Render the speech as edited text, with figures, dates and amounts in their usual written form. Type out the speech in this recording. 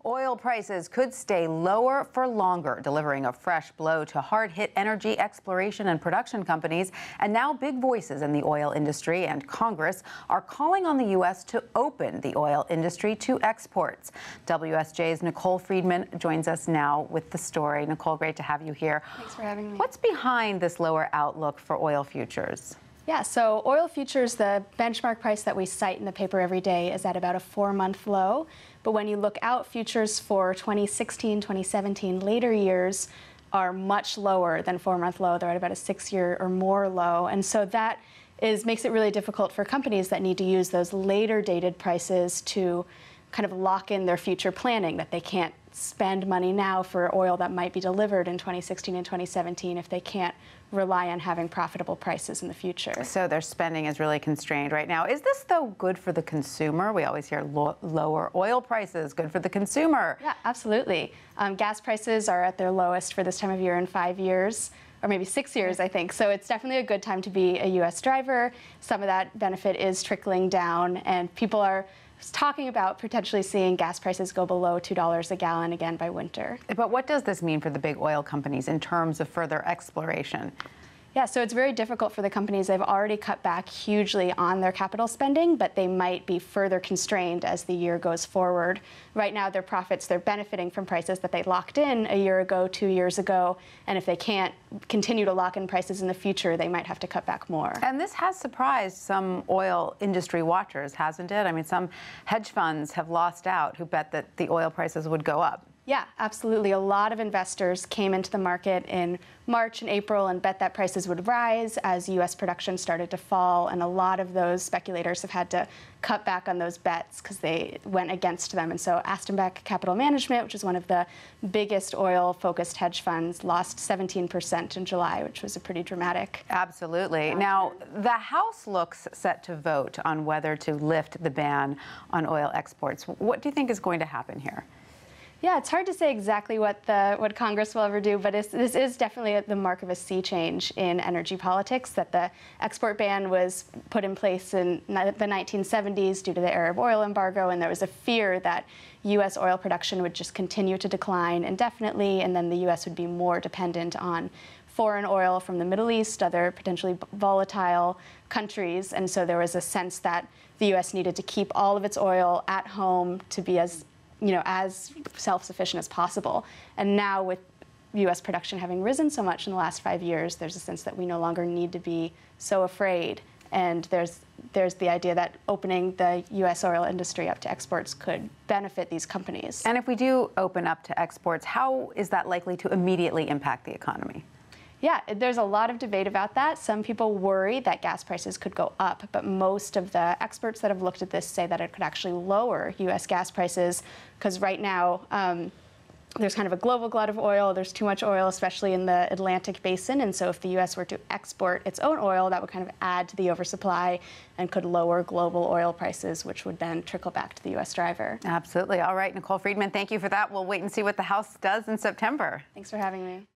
Oil prices could stay lower for longer, delivering a fresh blow to hard-hit energy exploration and production companies. And now big voices in the oil industry and Congress are calling on the U.S. to open the oil industry to exports. WSJ's Nicole Friedman joins us now with the story. Nicole, great to have you here. Thanks for having me. What's behind this lower outlook for oil futures? Yeah, so oil futures, the benchmark price that we cite in the paper every day, is at about a 4-month low. But when you look out, futures for 2016, 2017, later years are much lower than 4-month low. They're at about a 6-year or more low. And so that makes it really difficult for companies that need to use those later dated prices to kind of lock in their future planning, that they can't spend money now for oil that might be delivered in 2016 and 2017 if they can't rely on having profitable prices in the future. So their spending is really constrained right now. Is this, though, good for the consumer? We always hear lower oil prices, good for the consumer. Yeah, absolutely. Gas prices are at their lowest for this time of year in 5 years, or maybe 6 years, I think. So it's definitely a good time to be a U.S. driver. Some of that benefit is trickling down, and people are talking about potentially seeing gas prices go below $2 a gallon again by winter. But what does this mean for the big oil companies in terms of further exploration? Yeah, so it's very difficult for the companies. They've already cut back hugely on their capital spending, but they might be further constrained as the year goes forward. Right now, their profits, they're benefiting from prices that they locked in a year ago, 2 years ago, and if they can't continue to lock in prices in the future, they might have to cut back more. And this has surprised some oil industry watchers, hasn't it? I mean, some hedge funds have lost out who bet that the oil prices would go up. Yeah, absolutely. A lot of investors came into the market in March and April and bet that prices would rise as U.S. production started to fall, and a lot of those speculators have had to cut back on those bets because they went against them. And so Astonbeck Capital Management, which is one of the biggest oil-focused hedge funds, lost 17% in July, which was a pretty dramatic. Absolutely. Now, the House looks set to vote on whether to lift the ban on oil exports. What do you think is going to happen here? Yeah, it's hard to say exactly what Congress will ever do, but this is definitely the mark of a sea change in energy politics, that the export ban was put in place in the 1970s due to the Arab oil embargo, and there was a fear that U.S. oil production would just continue to decline indefinitely, and then the U.S. would be more dependent on foreign oil from the Middle East, other potentially volatile countries, and so there was a sense that the U.S. needed to keep all of its oil at home to be as self-sufficient as possible. And now with U.S. production having risen so much in the last 5 years, there's a sense that we no longer need to be so afraid. And there's the idea that opening the U.S. oil industry up to exports could benefit these companies. And if we do open up to exports, how is that likely to immediately impact the economy? Yeah, there's a lot of debate about that. Some people worry that gas prices could go up, but most of the experts that have looked at this say that it could actually lower U.S. gas prices, because right now there's kind of a global glut of oil. There's too much oil, especially in the Atlantic basin, and so if the U.S. were to export its own oil, that would kind of add to the oversupply and could lower global oil prices, which would then trickle back to the U.S. driver. Absolutely. All right, Nicole Friedman, thank you for that. We'll wait and see what the House does in September. Thanks for having me.